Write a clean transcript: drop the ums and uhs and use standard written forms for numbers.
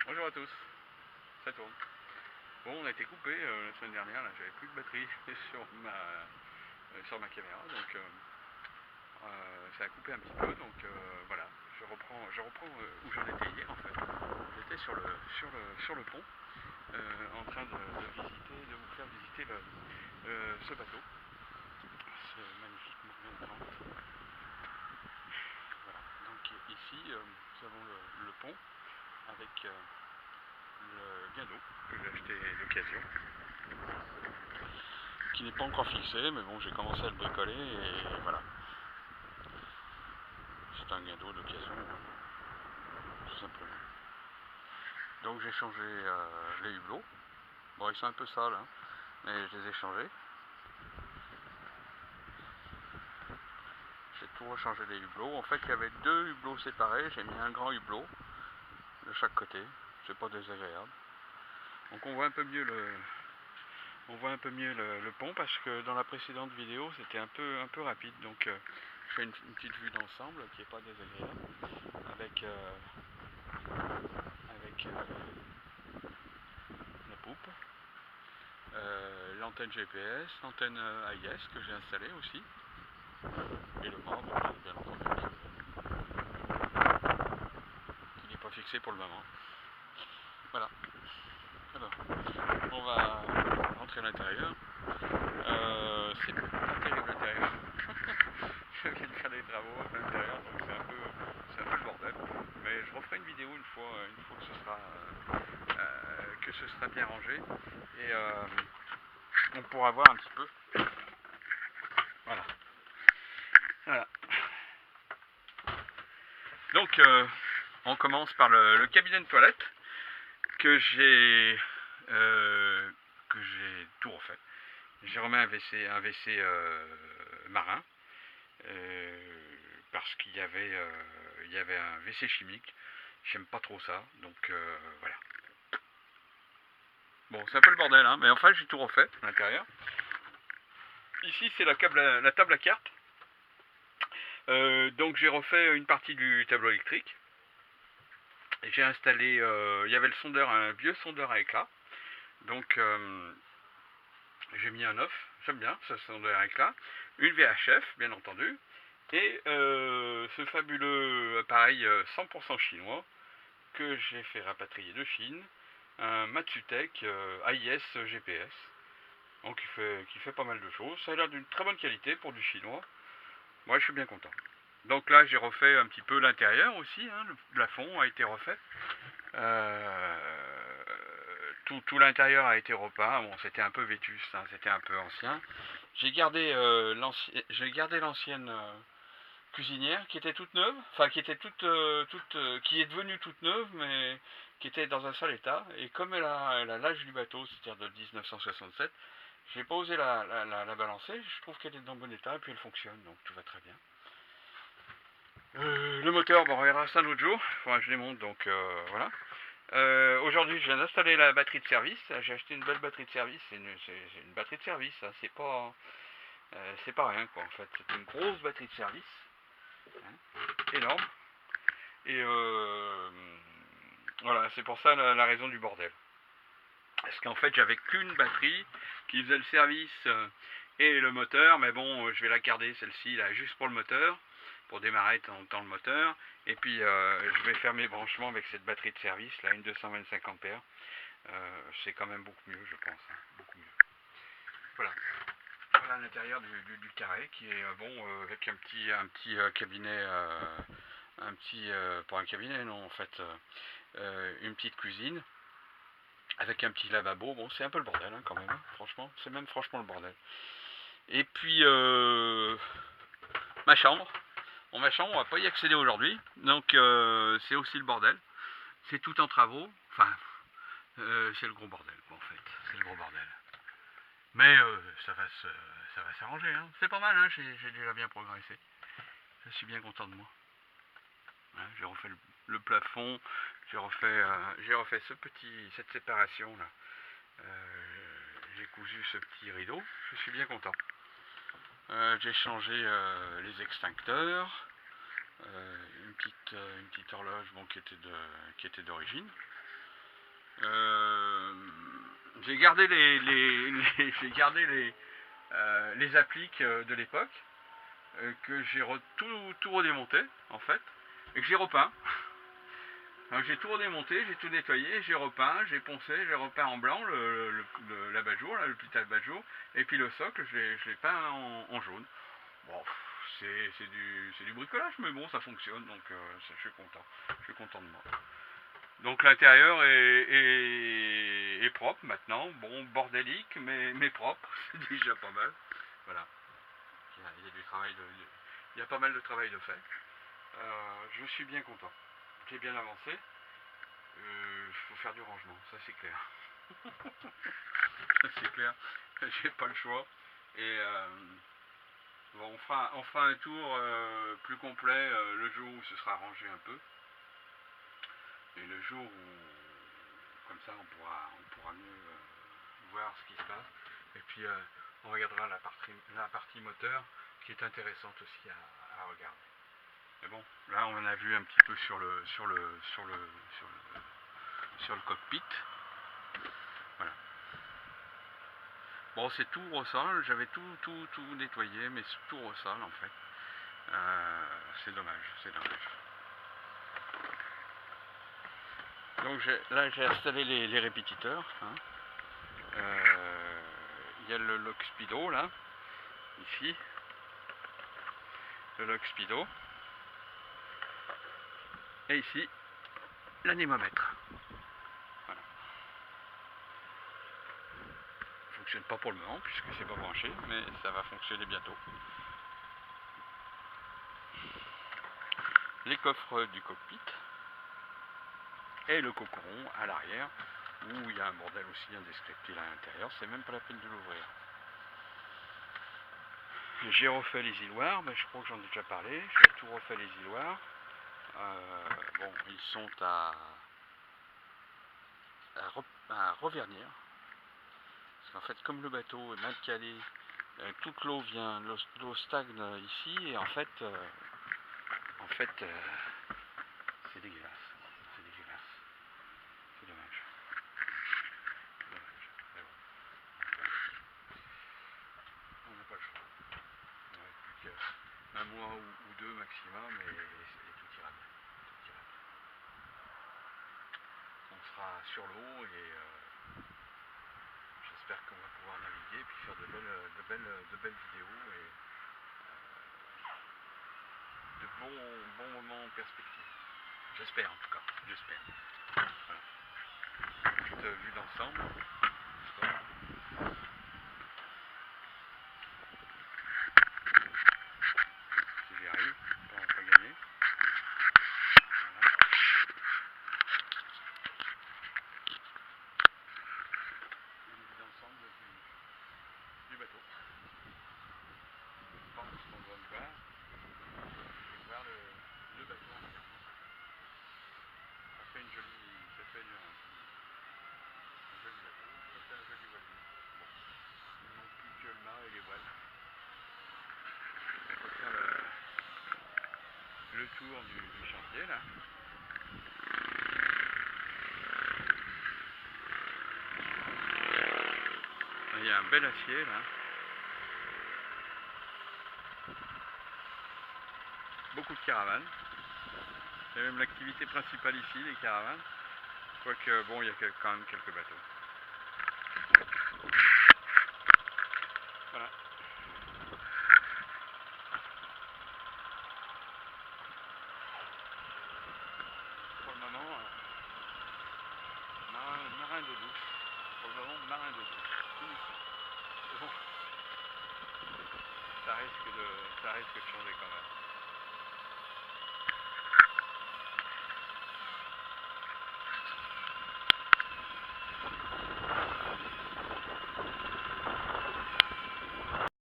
Bonjour à tous, ça tourne. Bon, on a été coupé la semaine dernière, là j'avais plus de batterie sur ma caméra, donc ça a coupé un petit peu, donc voilà, je reprends où j'en étais hier en fait. J'étais sur le pont, en train de vous faire visiter ce bateau, ce magnifique Morgan 30. Voilà, donc ici nous avons le pont avec le guindeau que j'ai acheté d'occasion, qui n'est pas encore fixé, mais bon, j'ai commencé à le bricoler et voilà. C'est un guindeau d'occasion, tout simplement. Donc j'ai changé les hublots. Bon, ils sont un peu sales, hein, mais je les ai changés. J'ai tout rechangé les hublots. En fait, il y avait deux hublots séparés. J'ai mis un grand hublot de chaque côté. C'est pas désagréable. Donc on voit un peu mieux le pont, parce que dans la précédente vidéo c'était un peu rapide, donc je fais une petite vue d'ensemble qui n'est pas désagréable avec la poupe, l'antenne GPS, l'antenne AIS que j'ai installée aussi, et le mât, bien entendu, qui n'est pas fixé pour le moment. Voilà. Alors, on va rentrer à l'intérieur. C'est pas terrible l'intérieur. Je viens de faire des travaux à l'intérieur, donc c'est un peu le bordel. Mais je referai une vidéo une fois que ce sera bien rangé, et on pourra voir un petit peu. Voilà. Voilà. Donc on commence par le cabinet de toilette que j'ai tout refait. J'ai remis un WC marin, parce qu'il y avait un WC chimique. J'aime pas trop ça, donc voilà. Bon, c'est un peu le bordel, hein, mais enfin j'ai tout refait à l'intérieur. Ici c'est la table à cartes. Donc j'ai refait une partie du tableau électrique. J'ai installé, il y avait un vieux sondeur à éclat. Donc j'ai mis un œuf, j'aime bien ce sondeur à éclat. Une VHF, bien entendu. Et ce fabuleux appareil 100% chinois que j'ai fait rapatrier de Chine, un Matsutek AIS GPS, donc qui fait pas mal de choses. Ça a l'air d'une très bonne qualité pour du chinois. Moi je suis bien content. Donc là j'ai refait un petit peu l'intérieur aussi, hein, le plafond a été refait. Tout l'intérieur a été repeint. Bon, c'était un peu vétuste, hein, c'était un peu ancien. J'ai gardé l'ancienne cuisinière qui était toute neuve, enfin qui était qui est devenue toute neuve, mais qui était dans un sale état. Et comme elle a l'âge du bateau, c'est-à-dire de 1967, j'ai pas osé la balancer. Je trouve qu'elle est dans bon état et puis elle fonctionne, donc tout va très bien. Le moteur, bon, on verra ça un autre jour. Enfin, je démonte, donc voilà. Aujourd'hui, je viens d'installer la batterie de service. J'ai acheté une belle batterie de service. C'est une batterie de service, hein. C'est pas rien, quoi, en fait. C'est une grosse batterie de service, hein, énorme. Et voilà, c'est pour ça la raison du bordel. Parce qu'en fait, j'avais qu'une batterie qui faisait le service et le moteur. Mais bon, je vais la garder, celle-ci, là, juste pour le moteur, pour démarrer de temps en temps le moteur. Et puis, je vais faire mes branchements avec cette batterie de service, là, une 225 ampères. C'est quand même beaucoup mieux, je pense, hein, beaucoup mieux. Voilà. Voilà l'intérieur du carré, qui est bon, avec un petit cabinet, pas un cabinet, non, en fait, une petite cuisine avec un petit lavabo. Bon, c'est un peu le bordel, hein, quand même, hein, franchement, c'est même franchement le bordel. Et puis ma chambre. Bon, ma chambre, on va pas y accéder aujourd'hui, donc c'est aussi le bordel. C'est tout en travaux. Enfin, c'est le gros bordel, bon, en fait, c'est le gros bordel. Mais ça va s'arranger, hein. C'est pas mal, hein. J'ai déjà bien progressé. Je suis bien content de moi. Hein, j'ai refait le plafond, j'ai refait cette séparation là. J'ai cousu ce petit rideau, je suis bien content. J'ai changé les extincteurs, une petite horloge, bon, qui était d'origine. J'ai gardé j'ai gardé les appliques de l'époque que j'ai tout redémonté en fait et que j'ai repeint. Donc j'ai tout redémonté, j'ai tout nettoyé, j'ai repeint, j'ai poncé, j'ai repeint en blanc l'abat-jour, le petit abat-jour, et puis le socle, je l'ai peint en jaune. Bon, c'est du bricolage, mais bon, ça fonctionne, donc je suis content. Je suis content de moi. Donc l'intérieur est propre maintenant. Bon, bordélique, mais propre, c'est déjà pas mal. Voilà. Il y a du travail il y a pas mal de travail de fait. Je suis bien content. J'ai bien avancé. Il faut faire du rangement, ça c'est clair. Ça c'est clair. J'ai pas le choix. Et bon, on fera un tour plus complet le jour où ce sera rangé un peu. Et le jour où, comme ça, on pourra mieux voir ce qui se passe. Et puis, on regardera la partie moteur, qui est intéressante aussi à regarder. Mais bon, là, on en a vu un petit peu sur le cockpit. Voilà. Bon, c'est tout ressort. J'avais tout nettoyé, mais tout ressort en fait. C'est dommage, c'est dommage. Donc là j'ai installé les répétiteurs. Hein. Il y a le lock speedo là, ici. Le lock speedo. Et ici, l'anémomètre. Voilà. Il ne fonctionne pas pour le moment puisque c'est pas branché, mais ça va fonctionner bientôt. Les coffres du cockpit. Et le cocoron à l'arrière, où il y a un bordel aussi indescriptible à l'intérieur, c'est même pas la peine de l'ouvrir. J'ai refait les iloirs, je crois que j'en ai déjà parlé, j'ai tout refait les iloirs. Bon, ils sont à revernir. Parce qu'en fait, comme le bateau est mal calé, toute l'eau stagne ici, et en fait, c'est dégueulasse. C'est dégueulasse. C'est dommage. On n'a pas le choix. Il n'y aurait plus qu'un mois ou deux maximum et tout ira bien. Tout ira bien. On sera sur l'eau et j'espère qu'on va pouvoir naviguer et puis faire de belles vidéos et de bons moments en perspective. J'espère en tout cas. J'espère. Voilà. Petite vue d'ensemble. Si j'y arrive, on va pas gagner. Voilà. Une vue d'ensemble du bateau. Je pense qu'on va le voir. Je vais voir le bateau en arrière. Ça fait un joli bateau. Ça fait un joli voilier. Bon. Il ne manque plus que le mât et les voiles. On va faire le tour du chantier là. Il y a un bel acier là. Beaucoup de caravanes. C'est même l'activité principale ici, les caravanes. Quoique bon, il y a quand même quelques bateaux. Voilà. Pour le moment, marin d'eau douce. Pour le moment, marin d'eau douce. Bon, ça risque de changer quand même.